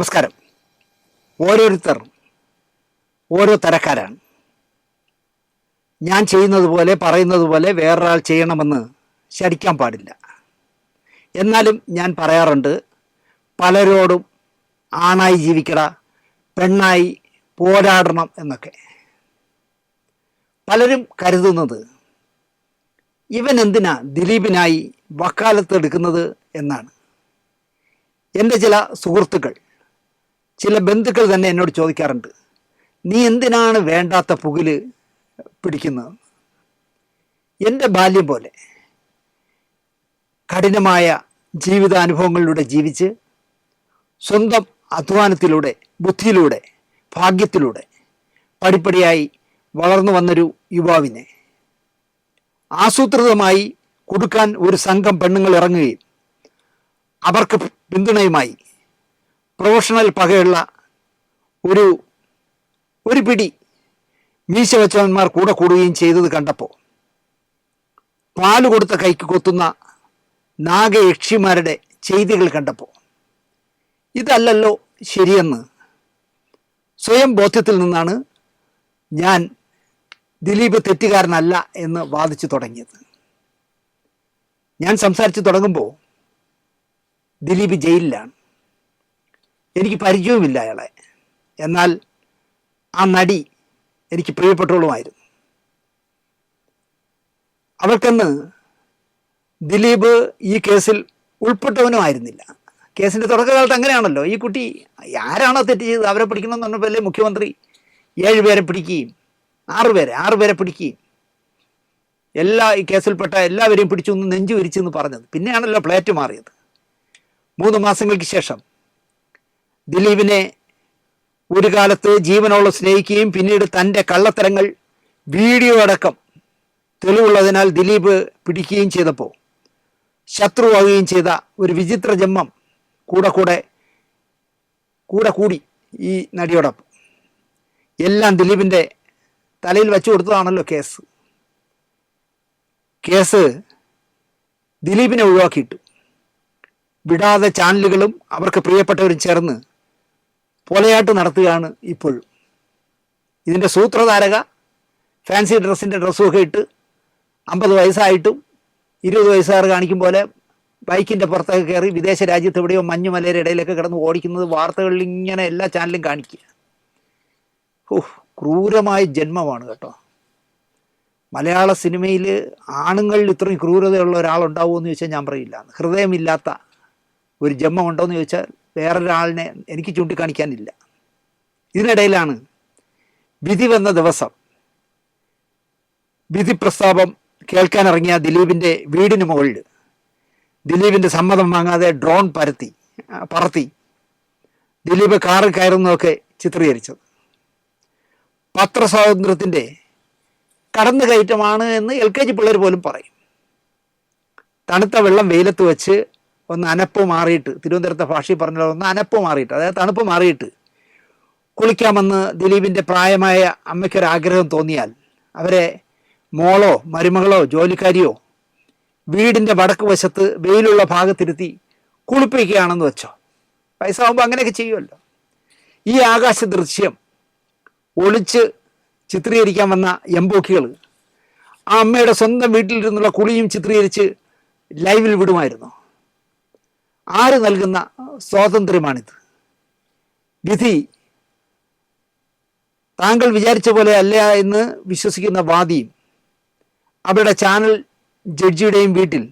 നമസ്കാരം. ഓരോരുത്തർ ഓരോ തരക്കാരാണ്. ഞാൻ ചെയ്യുന്നത് പോലെ പറയുന്നത് പോലെ വേറൊരാൾ ചെയ്യണമെന്ന് ശഠിക്കാൻ പാടില്ല. എന്നാലും ഞാൻ പറയാറുണ്ട്, പലരോടും ആണായി ജീവിക്കട, പെണ്ണായി പോരാടണം എന്നൊക്കെ. പലരും കരുതുന്നത് ഇവൻ എന്തിനാ ദിലീപിനായി വക്കാലത്ത് എടുക്കുന്നത് എന്നാണ്. എൻ്റെ ചില സുഹൃത്തുക്കൾ, ചില ബന്ധുക്കൾ തന്നെ എന്നോട് ചോദിക്കാറുണ്ട്, നീ എന്തിനാണ് വേണ്ടാത്ത പുകില് പിടിക്കുന്നത്? എൻ്റെ ബാല്യം പോലെ കഠിനമായ ജീവിതാനുഭവങ്ങളിലൂടെ ജീവിച്ച് സ്വന്തം അധ്വാനത്തിലൂടെ, ബുദ്ധിയിലൂടെ, ഭാഗ്യത്തിലൂടെ പടിപ്പടിയായി വളർന്നു വന്നൊരു യുവാവിനെ ആസൂത്രിതമായി കൊടുക്കാൻ ഒരു സംഘം പെണ്ണുങ്ങൾ ഇറങ്ങുകയും അവർക്ക് പിന്തുണയുമായി പ്രൊഫഷണൽ പകയുള്ള ഒരു പിടി മീശ വെച്ചവന്മാർ കൂടെ കൂടുകയും ചെയ്തത് കണ്ടപ്പോൾ പാല് കൊടുത്ത കൈക്ക് കൊത്തുന്ന നാഗയക്ഷിമാരുടെ ചെയ്തികൾ കണ്ടപ്പോൾ ഇതല്ലല്ലോ ശരിയെന്ന് സ്വയം ബോധ്യത്തിൽ നിന്നാണ് ഞാൻ ദിലീപ് തെറ്റുകാരനല്ല എന്ന് വാദിച്ചു തുടങ്ങിയത്. ഞാൻ സംസാരിച്ചു തുടങ്ങുമ്പോൾ ദിലീപ് ജയിലിലാണ്. എനിക്ക് പരിചയവുമില്ല അയാളെ. എന്നാൽ ആ നടി എനിക്ക് പ്രിയപ്പെട്ടവളുമായിരുന്നു. അവൾക്കെന്ന് ദിലീപ് ഈ കേസിൽ ഉൾപ്പെട്ടവനുമായിരുന്നില്ല. കേസിൻ്റെ തുടക്കകാലത്ത് അങ്ങനെയാണല്ലോ. ഈ കുട്ടി ആരാണോ തെറ്റ് ചെയ്തത് അവരെ പിടിക്കണമെന്ന് പറഞ്ഞപ്പോൾ മുഖ്യമന്ത്രി 7 പേരെ പിടിക്കുകയും 6 പേരെ പിടിക്കുകയും ഈ കേസിൽപ്പെട്ട എല്ലാവരെയും പിടിച്ചു ഒന്ന് നെഞ്ചു വിരിച്ചെന്ന് പറഞ്ഞത്. പിന്നെയാണല്ലോ പ്ലേറ്റ് മാറിയത്. 3 മാസങ്ങൾക്ക് ശേഷം ദിലീപിനെ ഒരു കാലത്ത് ജീവനോളം സ്നേഹിക്കുകയും പിന്നീട് തൻ്റെ കള്ളത്തരങ്ങൾ വീഡിയോ അടക്കം തെളിവുള്ളതിനാൽ ദിലീപ് പിടിക്കുകയും ചെയ്തപ്പോൾ ശത്രുവാകുകയും ചെയ്ത ഒരു വിചിത്ര ജന്മം കൂടി ഈ നടിയോടൊപ്പം. എല്ലാം ദിലീപിൻ്റെ തലയിൽ വെച്ചു കൊടുത്തതാണല്ലോ കേസ് ദിലീപിനെ ഒഴിവാക്കിയിട്ടു. വിടാതെ ചാനലുകളും അവർക്ക് പ്രിയപ്പെട്ടവരും ചേർന്ന് പൊലയാട്ട് നടത്തുകയാണ് ഇപ്പോഴും. ഇതിൻ്റെ സൂത്രധാരക ഫാൻസി ഡ്രസ്സുമൊക്കെ ഇട്ട് 50 വയസ്സായിട്ടും 20 വയസ്സുകാർ കാണിക്കും പോലെ ബൈക്കിൻ്റെ പുറത്തൊക്കെ കയറി വിദേശ രാജ്യത്ത് എവിടെയോ മഞ്ഞുമലയുടെ ഇടയിലൊക്കെ കിടന്ന് ഓടിക്കുന്നത് വാർത്തകളിൽ ഇങ്ങനെ എല്ലാ ചാനലും കാണിക്കുക. ക്രൂരമായ ജന്മമാണ് കേട്ടോ. മലയാള സിനിമയിൽ ആണുങ്ങളിൽ ഇത്രയും ക്രൂരതയുള്ള ഒരാളുണ്ടാവുമോ എന്ന് ചോദിച്ചാൽ ഞാൻ പറയില്ല. ഹൃദയമില്ലാത്ത ഒരു ജന്മം ഉണ്ടോ എന്ന് ചോദിച്ചാൽ വേറൊരാളിനെ എനിക്ക് ചൂണ്ടിക്കാണിക്കാനില്ല. ഇതിനിടയിലാണ് വിധി വന്ന ദിവസം വിധി പ്രസ്താവം കേൾക്കാനിറങ്ങിയ ദിലീപിൻ്റെ വീടിന് മുകളിൽ ദിലീപിൻ്റെ സമ്മതം വാങ്ങാതെ ഡ്രോൺ പറത്തി ദിലീപ് കാറിൽ കയറുന്നതൊക്കെ ചിത്രീകരിച്ചത്. പത്രസ്വാതന്ത്ര്യത്തിൻ്റെ കടന്നുകയറ്റമാണ് എന്ന് LKG പിള്ളേർ പോലും പറയും. തണുത്ത വെള്ളം വെയിലത്ത് വെച്ച് ഒന്ന് അനപ്പ് മാറിയിട്ട്, തിരുവനന്തപുരത്തെ ഭാഷയിൽ പറഞ്ഞാൽ ഒന്ന് അനപ്പ് മാറിയിട്ട്, അതായത് തണുപ്പ് മാറിയിട്ട് കുളിക്കാമെന്ന് ദിലീപിൻ്റെ പ്രായമായ അമ്മയ്ക്കൊരാഗ്രഹം തോന്നിയാൽ അവരെ മോളോ മരുമകളോ ജോലിക്കാരിയോ വീടിൻ്റെ വടക്ക് വശത്ത് വെയിലുള്ള ഭാഗത്തിരുത്തി കുളിപ്പിക്കുകയാണെന്ന് വെച്ചോ. വയസ്സാകുമ്പോൾ അങ്ങനെയൊക്കെ ചെയ്യുമല്ലോ. ഈ ആകാശ ദൃശ്യം ഒളിച്ച് ചിത്രീകരിക്കാൻ വന്ന എംബോക്കികൾ ആ അമ്മയുടെ സ്വന്തം വീട്ടിലിരുന്നുള്ള കുളിയും ചിത്രീകരിച്ച് ലൈവിൽ വിടുമായിരുന്നു. ആര് നൽകുന്ന സ്വാതന്ത്ര്യമാണിത്? വിധി താങ്കൾ വിചാരിച്ച പോലെ അല്ല എന്ന് വിശ്വസിക്കുന്ന വാദിയും അവരുടെ ചാനൽ ജഡ്ജിയുടെയും വീട്ടിൽ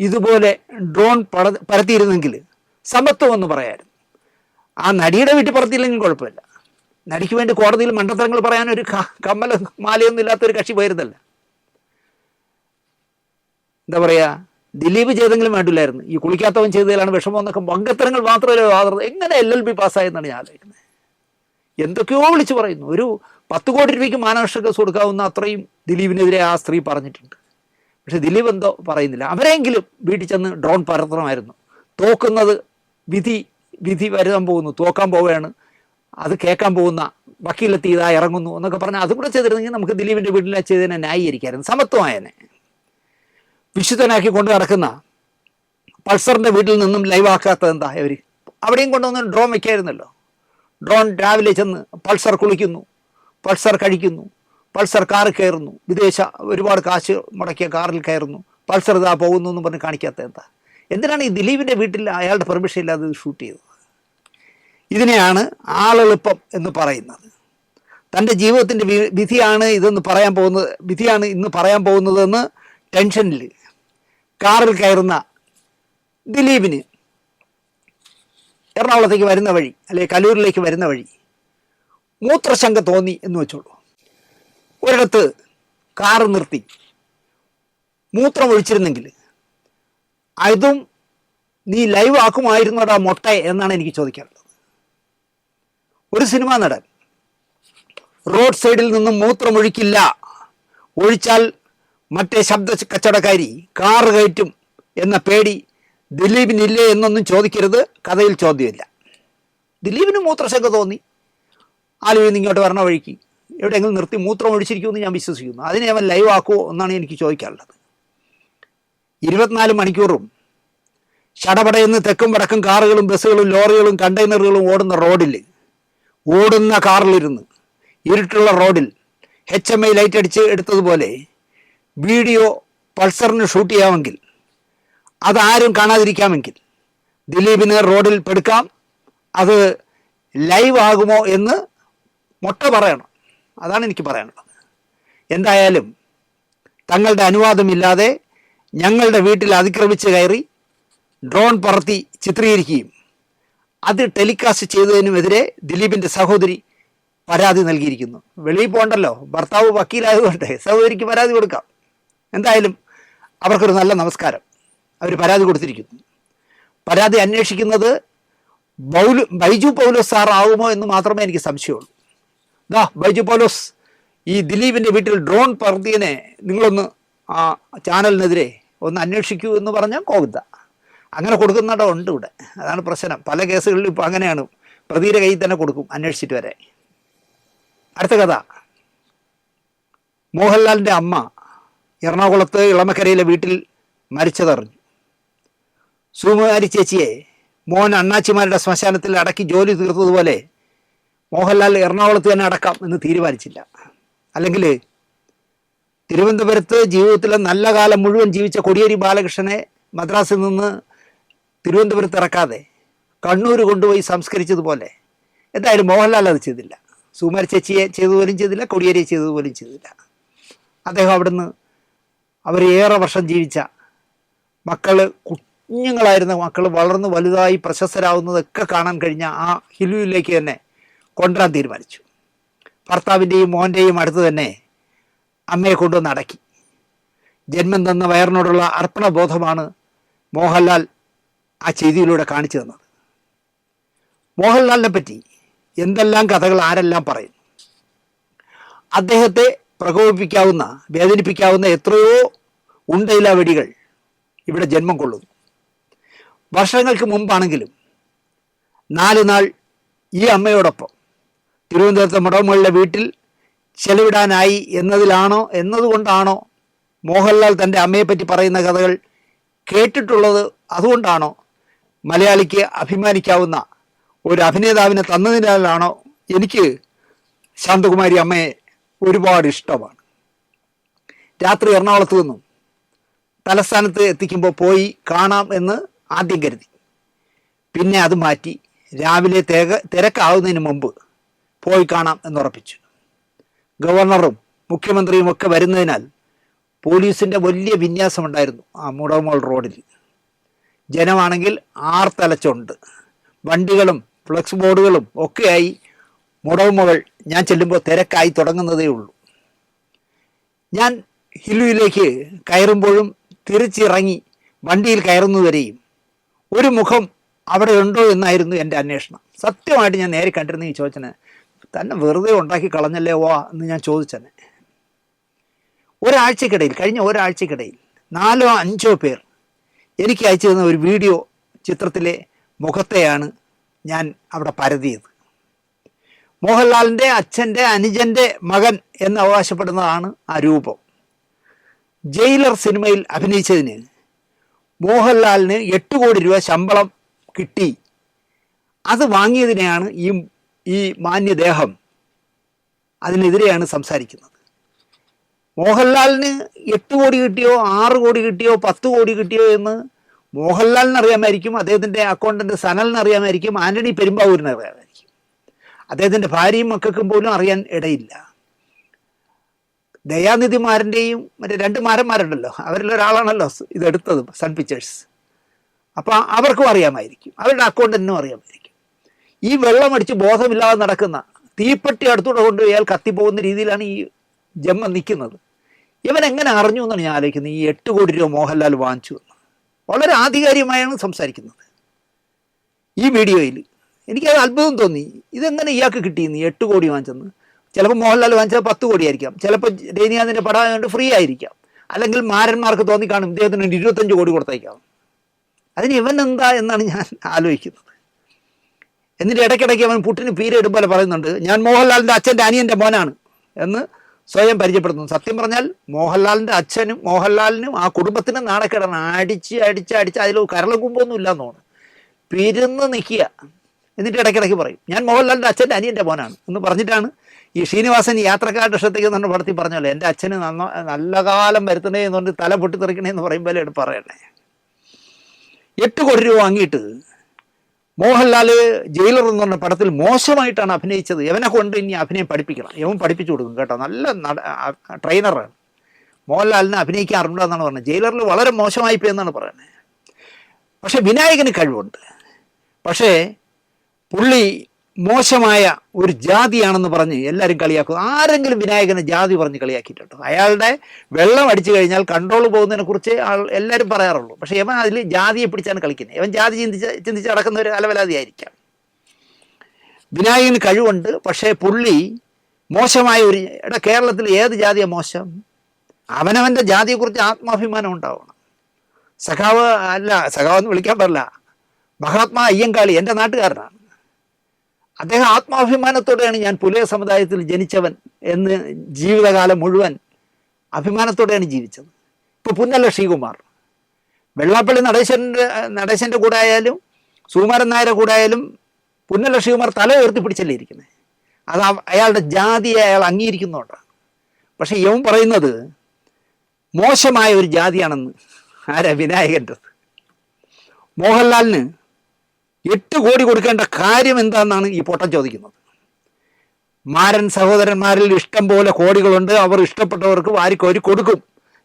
ഇതുപോലെ ഡ്രോൺ പരത്തിയിരുന്നെങ്കിൽ സമത്വം എന്ന് പറയായിരുന്നു. ആ നടിയുടെ വീട്ടിൽ പറത്തിയില്ലെങ്കിൽ കുഴപ്പമില്ല. നടിക്ക് വേണ്ടി കോടതിയിൽ മണ്ടത്തരങ്ങൾ പറയാൻ ഒരു കമ്മല മാലയൊന്നും ഇല്ലാത്തൊരു കക്ഷി പോയിരുന്നല്ല. എന്താ പറയുക, ദിലീപ് ചെയ്തെങ്കിലും വേണ്ടില്ലായിരുന്നു. ഈ കുളിക്കാത്തവൻ ചെയ്തതിലാണ് വിഷമം എന്നൊക്കെ വങ്കത്തരങ്ങൾ മാത്രമല്ല. എങ്ങനെ LLB പാസ്സായെന്നാണ് ഞാൻ ആലോചിക്കുന്നത്. എന്തൊക്കെയോ വിളിച്ചു പറയുന്നു. ഒരു 10 കോടി രൂപയ്ക്ക് മാനനഷ്ട കേസ് കൊടുക്കാവുന്ന അത്രയും ദിലീപിനെതിരെ ആ സ്ത്രീ പറഞ്ഞിട്ടുണ്ട്. പക്ഷെ ദിലീപ് എന്തോ പറയുന്നില്ല. അവരെങ്കിലും വീട്ടിൽ ചെന്ന് ഡ്രോൺ പറത്തണമായിരുന്നു. തോക്കുന്നത് വിധി വരാൻ പോകുന്നു, തോക്കാൻ പോവുകയാണ്, അത് കേൾക്കാൻ പോകുന്ന വക്കീലെത്തി ഇതാ ഇറങ്ങുന്നു എന്നൊക്കെ പറഞ്ഞാൽ അതും കൂടെ ചെയ്തിരുന്നെങ്കിൽ നമുക്ക് ദിലീപിൻ്റെ വീട്ടിലെ ചെയ്തതിനെ ന്യായീകരിക്കായിരുന്നു, സമത്വമായനെ. വിശുദ്ധനാക്കി കൊണ്ട് നടക്കുന്ന പൾസറിൻ്റെ വീട്ടിൽ നിന്നും ലൈവ് ആക്കാത്തത് എന്താ? അവിടെയും കൊണ്ടുവന്ന് ഡ്രോൺ വയ്ക്കായിരുന്നല്ലോ. ഡ്രോൺ രാവിലെ ചെന്ന് പൾസർ കുളിക്കുന്നു, പൾസർ കഴിക്കുന്നു, പൾസർ കാറിൽ കയറുന്നു, വിദേശ ഒരുപാട് കാശ് മുടക്കിയ കാറിൽ കയറുന്നു, പൾസർ ഇതാ പോകുന്നു എന്ന് പറഞ്ഞ് കാണിക്കാത്ത എന്താ? എന്തിനാണ് ഈ ദിലീപിൻ്റെ വീട്ടിൽ അയാളുടെ പെർമിഷൻ ഇല്ലാതെ ഇത് ഷൂട്ട് ചെയ്തത്? ഇതിനെയാണ് ആളെളുപ്പം എന്ന് പറയുന്നത്. തൻ്റെ ജീവിതത്തിൻ്റെ വിധിയാണ് ഇതെന്ന് പറയാൻ പോകുന്നത്, വിധിയാണ് ഇന്ന് പറയാൻ പോകുന്നതെന്ന് ടെൻഷനിൽ കാറിൽ കയറുന്ന ദിലീപിന് എറണാകുളത്തേക്ക് വരുന്ന വഴി അല്ലെങ്കിൽ കലൂരിലേക്ക് വരുന്ന വഴി മൂത്രശങ്ക തോന്നി എന്ന് വെച്ചോളൂ. ഒരിടത്ത് കാറ് നിർത്തി മൂത്രം ഒഴിച്ചിരുന്നെങ്കിൽ അതും നീ ലൈവ് ആക്കുമായിരുന്നോടാ മൊട്ട എന്നാണ് എനിക്ക് ചോദിക്കാറുള്ളത്. ഒരു സിനിമാ നടൻ റോഡ് സൈഡിൽ നിന്നും മൂത്രമൊഴിക്കില്ല, ഒഴിച്ചാൽ മറ്റേ ശബ്ദ കച്ചവടക്കാരി കാറ് കയറ്റും എന്ന പേടി ദിലീപിനില്ലേ എന്നൊന്നും ചോദിക്കരുത്, കഥയിൽ ചോദ്യമില്ല. ദിലീപിന് മൂത്രശങ്ക തോന്നി ആലുവയിൽ നിന്ന് ഇങ്ങോട്ട് വരണ വഴിക്ക് എവിടെയെങ്കിലും നിർത്തി മൂത്രം ഒഴിച്ചിരിക്കുമെന്ന് ഞാൻ വിശ്വസിക്കുന്നു. അതിനെ അവൻ ലൈവ് ആക്കുമോ എന്നാണ് എനിക്ക് ചോദിക്കാനുള്ളത്. 24 മണിക്കൂറും ചടപടയെന്ന് തെക്കും വടക്കും കാറുകളും ബസ്സുകളും ലോറികളും കണ്ടെയ്നറുകളും ഓടുന്ന റോഡിൽ, ഓടുന്ന കാറിലിരുന്ന് ഇരുട്ടുള്ള റോഡിൽ HMI ലൈറ്റ് അടിച്ച് എടുത്തതുപോലെ വീഡിയോ പൾസറിന് ഷൂട്ട് ചെയ്യാമെങ്കിൽ, അതാരും കാണാതിരിക്കാമെങ്കിൽ ദിലീപിന് റോഡിൽ പെടുക്കാം. അത് ലൈവ് ആകുമോ എന്ന് മൊട്ട പറയണം. അതാണ് എനിക്ക് പറയാനുള്ളത്. എന്തായാലും തങ്ങളുടെ അനുവാദമില്ലാതെ ഞങ്ങളുടെ വീട്ടിൽ അതിക്രമിച്ച് കയറി ഡ്രോൺ പറത്തി ചിത്രീകരിക്കുകയും അത് ടെലികാസ്റ്റ് ചെയ്തതിനുമെതിരെ ദിലീപിൻ്റെ സഹോദരി പരാതി നൽകിയിരിക്കുന്നു. വെളിയിൽ പോകണ്ടല്ലോ, ഭർത്താവ് വക്കീലായതുകൊണ്ട് സഹോദരിക്ക് പരാതി കൊടുക്കാം. എന്തായാലും അവർക്കൊരു നല്ല നമസ്കാരം. അവർ പരാതി കൊടുത്തിരിക്കുന്നു. പരാതി അന്വേഷിക്കുന്നത് ബൈജു പൗലോസ് സാർ ആവുമോ എന്ന് മാത്രമേ എനിക്ക് സംശയമുള്ളൂ. ബൈജു പൗലോസ് ഈ ദിലീപിൻ്റെ വീട്ടിൽ ഡ്രോൺ പറത്തിയതിനെ നിങ്ങളൊന്ന് ആ ചാനലിനെതിരെ ഒന്ന് അന്വേഷിക്കൂ എന്ന് പറഞ്ഞാൽ കോവിത അങ്ങനെ കൊടുക്കുന്നിടം ഉണ്ട് ഇവിടെ. അതാണ് പ്രശ്നം. പല കേസുകളിലും ഇപ്പോൾ അങ്ങനെയാണ്, പ്രതിയുടെ കയ്യിൽ തന്നെ കൊടുക്കും അന്വേഷിച്ചിട്ട് വരെ. അടുത്ത കഥ, മോഹൻലാലിൻ്റെ അമ്മ എറണാകുളത്ത് ഇളമക്കരയിലെ വീട്ടിൽ മരിച്ചതറിഞ്ഞു. സുകുമാരി ചേച്ചിയെ മോഹൻ അണ്ണാച്ചിമാരുടെ ശ്മശാനത്തിൽ അടക്കി ജോലി തീർത്തതുപോലെ മോഹൻലാൽ എറണാകുളത്ത് തന്നെ അടക്കാം എന്ന് തീരുമാനിച്ചില്ല. അല്ലെങ്കിൽ തിരുവനന്തപുരത്ത് ജീവിതത്തിലെ നല്ല കാലം മുഴുവൻ ജീവിച്ച കോടിയേരി ബാലകൃഷ്ണനെ മദ്രാസിൽ നിന്ന് തിരുവനന്തപുരത്ത് ഇറക്കാതെ കണ്ണൂർ കൊണ്ടുപോയി സംസ്കരിച്ചതുപോലെ എന്തായാലും മോഹൻലാൽ അത് ചെയ്തില്ല. സുകുമാരി ചേച്ചിയെ ചെയ്തുപോലും ചെയ്തില്ല, കോടിയേരിയെ ചെയ്തതുപോലും ചെയ്തില്ല. അദ്ദേഹം അവിടുന്ന് അവർ ഏറെ വർഷം ജീവിച്ച മക്കൾ, കുഞ്ഞുങ്ങളായിരുന്ന മക്കൾ വളർന്ന് വലുതായി പ്രശസ്തരാകുന്നതൊക്കെ കാണാൻ കഴിഞ്ഞ ആ ഹിലുവിലേക്ക് തന്നെ കൊണ്ടുവരാൻ തീരുമാനിച്ചു. ഭർത്താവിൻ്റെയും മോൻ്റെയും അടുത്ത് തന്നെ അമ്മയെ കൊണ്ടുവന്ന് അടക്കി. ജന്മം തന്ന വയറിനോടുള്ള അർപ്പണബോധമാണ് മോഹൻലാൽ ആ ചെയ്തിയിലൂടെ കാണിച്ചു തന്നത്. മോഹൻലാലിനെ പറ്റി എന്തെല്ലാം കഥകൾ ആരെല്ലാം പറയും. അദ്ദേഹത്തെ പ്രകോപിപ്പിക്കാവുന്ന, വേദനിപ്പിക്കാവുന്ന എത്രയോ ഉണ്ടയില വെടികൾ ഇവിടെ ജന്മം കൊള്ളുന്നു. വർഷങ്ങൾക്ക് മുമ്പാണെങ്കിലും 4 നാൾ ഈ അമ്മയോടൊപ്പം തിരുവനന്തപുരത്തെ മുടവമുകളിലെ വീട്ടിൽ ചെലവിടാനായി എന്നതുകൊണ്ടാണോ മോഹൻലാൽ തൻ്റെ അമ്മയെപ്പറ്റി പറയുന്ന കഥകൾ കേട്ടിട്ടുള്ളത്? അതുകൊണ്ടാണോ മലയാളിക്ക് അഭിമാനിക്കാവുന്ന ഒരു അഭിനേതാവിനെ തന്നതിനാലാണോ എനിക്ക് ശാന്തകുമാരി അമ്മയെ ഒരുപാട് ഇഷ്ടമാണ്. രാത്രി എറണാകുളത്ത് നിന്നും തലസ്ഥാനത്ത് എത്തിക്കുമ്പോൾ പോയി കാണാം എന്ന് ആദ്യം കരുതി. പിന്നെ അത് മാറ്റി രാവിലെ തിരക്കാവുന്നതിന് മുമ്പ് പോയി കാണാം എന്നുറപ്പിച്ചു. ഗവർണറും മുഖ്യമന്ത്രിയും ഒക്കെ വരുന്നതിനാൽ പോലീസിൻ്റെ വലിയ വിന്യാസമുണ്ടായിരുന്നു ആ മുടവമോൾ റോഡിൽ. ജനമാണെങ്കിൽ ആർത്തലച്ചുണ്ട്. വണ്ടികളും ഫ്ലെക്സ് ബോർഡുകളും ഒക്കെയായി മുടവമോൾ ഞാൻ ചെല്ലുമ്പോൾ തിരക്കായി തുടങ്ങുന്നതേ ഉള്ളൂ. ഞാൻ ഹില്ലുവിലേക്ക് കയറുമ്പോഴും തിരിച്ചിറങ്ങി വണ്ടിയിൽ കയറുന്നതുവരെയും ഒരു മുഖം അവിടെ ഉണ്ടോ എന്നായിരുന്നു എൻ്റെ അന്വേഷണം. സത്യമായിട്ട് ഞാൻ നേരെ കണ്ടിരുന്നെങ്കിൽ ചോദിച്ചനെ തന്നെ വെറുതെ ഉണ്ടാക്കി കളഞ്ഞല്ലേ എന്ന് ഞാൻ ചോദിച്ചനെ. കഴിഞ്ഞ ഒരാഴ്ചക്കിടയിൽ 4-5 പേർ എനിക്ക് അയച്ചു തന്ന ഒരു വീഡിയോ ചിത്രത്തിലെ മുഖത്തെയാണ് ഞാൻ അവിടെ പരതിയത്. മോഹൻലാലിൻ്റെ അച്ഛൻ്റെ അനുജൻ്റെ മകൻ എന്ന് അവകാശപ്പെടുന്നതാണ് ആ രൂപം. ജയിലർ സിനിമയിൽ അഭിനയിച്ചതിന് മോഹൻലാലിന് 8 കോടി രൂപ ശമ്പളം കിട്ടി. അത് വാങ്ങിയതിനെയാണ് ഈ മാന്യദേഹം അതിനെതിരെയാണ് സംസാരിക്കുന്നത്. മോഹൻലാലിന് 8 കോടി കിട്ടിയോ 6 കോടി കിട്ടിയോ 10 കോടി കിട്ടിയോ എന്ന് മോഹൻലാലിന് അറിയാമായിരിക്കും, അദ്ദേഹത്തിൻ്റെ അക്കൗണ്ടന്റ് സനലിന് അറിയാമായിരിക്കും, ആന്റണി പെരുമ്പാവൂരിന് അറിയാമായിരിക്കും. അദ്ദേഹത്തിൻ്റെ ഭാര്യയും മക്കൾക്കും പോലും അറിയാൻ ഇടയില്ല. ദയാനിധിമാരൻ്റെയും മറ്റേ 2 മാരന്മാരുണ്ടല്ലോ, അവരിലൊരാളാണല്ലോ ഇതെടുത്തത്, സൺ പിക്ചേഴ്സ്. അപ്പോൾ അവർക്കും അറിയാമായിരിക്കും, അവരുടെ അക്കൗണ്ടന്റിനും അറിയാമായിരിക്കും. ഈ വെള്ളമടിച്ച് ബോധമില്ലാതെ നടക്കുന്ന, തീപ്പെട്ടി അടുത്തൂടെ കൊണ്ടുപോയി അയാൾ കത്തിപ്പോകുന്ന രീതിയിലാണ് ഈ ജന്മം നിൽക്കുന്നത്. ഇവൻ എങ്ങനെ അറിഞ്ഞു എന്നാണ് ഞാൻ ആലോചിക്കുന്നത്, ഈ 8 കോടി രൂപ മോഹൻലാൽ വാങ്ങിച്ചു എന്ന്. വളരെ ആധികാരികമായാണ് സംസാരിക്കുന്നത് ഈ വീഡിയോയിൽ. എനിക്കത് അത്ഭുതം തോന്നി, ഇതെങ്ങനെ ഇയാൾക്ക് കിട്ടിയെന്ന് 8 കോടി വാങ്ങിച്ചെന്ന്. ചിലപ്പോൾ മോഹൻലാൽ വാങ്ങിച്ചത് 10 കോടിയായിരിക്കാം, ചിലപ്പോൾ രജനീകാന്തിൻ്റെ പടമായതുകൊണ്ട് ഫ്രീ ആയിരിക്കാം, അല്ലെങ്കിൽ മാരന്മാർക്ക് തോന്നിക്കാണും ഇദ്ദേഹത്തിന് 25 കോടി കൊടുത്തേക്കാം. അതിന് ഇവൻ എന്താ എന്നാണ് ഞാൻ ആലോചിക്കുന്നത്. എന്നിട്ട് ഇടയ്ക്കിടയ്ക്ക് അവൻ പുട്ടിന് പീരയിടും പോലെ പറയുന്നുണ്ട്, ഞാൻ മോഹൻലാലിൻ്റെ അച്ഛൻ്റെ അനിയൻ്റെ മോനാണ് എന്ന് സ്വയം പരിചയപ്പെടുത്തുന്നു. സത്യം പറഞ്ഞാൽ മോഹൻലാലിൻ്റെ അച്ഛനും മോഹൻലാലിനും ആ കുടുംബത്തിനും നാണക്കേടാണ്. അടിച്ച് അതിൽ കരളും കുമ്പൊന്നും ഇല്ലാന്ന് തോന്നുന്നു, പിരുന്ന് നിൽക്കുക. എന്നിട്ട് ഇടയ്ക്കിടയ്ക്ക് പറയും ഞാൻ മോഹൻലാലിൻ്റെ അച്ഛൻ്റെ അനിയൻ്റെ മോനാണ് എന്ന് പറഞ്ഞിട്ടാണ് ഈ ശ്രീനിവാസൻ യാത്രക്കാരുടെ ഇഷ്ടത്തേക്ക് എന്ന് പടത്തിൽ പറഞ്ഞല്ലോ, എൻ്റെ അച്ഛന് നല്ല കാലം വരുത്തണേ എന്ന് പറഞ്ഞ് തല പൊട്ടിത്തെറിക്കണേ എന്ന് പറയുമ്പോൾ പറയണേ. 8 കോടി രൂപ വാങ്ങിയിട്ട് മോഹൻലാൽ ജയിലർ എന്ന് പറഞ്ഞ പടത്തിൽ മോശമായിട്ടാണ് അഭിനയിച്ചത്. ഇവനെ കൊണ്ട് ഇനി അഭിനയം പഠിപ്പിക്കണം, ഇവൻ പഠിപ്പിച്ചു കൊടുക്കും കേട്ടോ, നല്ല ട്രെയിനറാണ്. മോഹൻലാലിനെ അഭിനയിക്കാൻ അറിഞ്ഞൂടാന്നാണ് പറഞ്ഞത്. ജയിലറിൽ വളരെ മോശമായിപ്പോയി എന്നാണ് പറയുന്നത്. പക്ഷെ വിനായകന് കഴിവുണ്ട്. പക്ഷേ പുള്ളി മോശമായ ഒരു ജാതിയാണെന്ന് പറഞ്ഞ് എല്ലാവരും കളിയാക്കും. ആരെങ്കിലും വിനായകനെ ജാതി പറഞ്ഞ് കളിയാക്കിയിട്ടുണ്ടോ? അയാളുടെ വെള്ളം അടിച്ചു കഴിഞ്ഞാൽ കൺട്രോൾ പോകുന്നതിനെ കുറിച്ച് എല്ലാവരും പറയാറുള്ളൂ. പക്ഷേ ഇവൻ അതിൽ ജാതിയെ പിടിച്ചാണ് കളിക്കുന്നത്. ഇവൻ ജാതി ചിന്തിച്ച് നടക്കുന്ന ഒരു അലവലാതിയായിരിക്കാം. വിനായകന് കഴിവുണ്ട്, പക്ഷേ പുള്ളി മോശമായ കേരളത്തിൽ ഏത് ജാതിയാണ് മോശം? അവനവൻ്റെ ജാതിയെക്കുറിച്ച് ആത്മാഭിമാനം ഉണ്ടാവണം. സഖാവെന്ന് വിളിക്കാൻ പാടില്ല, മഹാത്മാ അയ്യങ്കാളി എൻ്റെ നാട്ടുകാരനാണ്. അദ്ദേഹം ആത്മാഭിമാനത്തോടെയാണ് ഞാൻ പുലയ സമുദായത്തിൽ ജനിച്ചവൻ എന്ന് ജീവിതകാലം മുഴുവൻ അഭിമാനത്തോടെയാണ് ജീവിച്ചത്. ഇപ്പോൾ പുന്നല ശ്രീകുമാർ, വെള്ളാപ്പള്ളി നടേശൻ്റെ കൂടെ ആയാലും സുകുമാരൻ നായരുടെ കൂടെ ആയാലും പുന്നല ശ്രീകുമാർ തല ഉയർത്തിപ്പിടിച്ചല്ലേ ഇരിക്കുന്നത്. അത് അയാളുടെ ജാതിയെ അയാൾ അംഗീകരിക്കുന്നുണ്ടാണ്. പക്ഷെ ഇവൻ പറയുന്നത് മോശമായ ഒരു ജാതിയാണെന്ന്. ആരാ? വിനായകൻ്റെ. മോഹൻലാലിന് 8 കോടി കൊടുക്കേണ്ട കാര്യം എന്താണെന്നാണ് ഈ പൊട്ടൻ ചോദിക്കുന്നത്. മാരൻ സഹോദരന്മാരിൽ ഇഷ്ടം പോലെ കോടികളുണ്ട്, അവർ ഇഷ്ടപ്പെട്ടവർക്ക് വാരിക്കോരി കൊടുക്കും.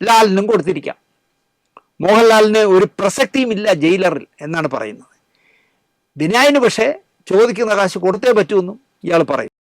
ലാലിനും കൊടുത്തിരിക്കാം. മോഹൻലാലിന് ഒരു പ്രസക്തിയും ഇല്ല ജയിലറിൽ എന്നാണ് പറയുന്നത്. വിനായകന് പക്ഷേ ചോദിക്കുന്ന കാശ് കൊടുത്തേ പറ്റുമെന്നും ഇയാൾ പറയും.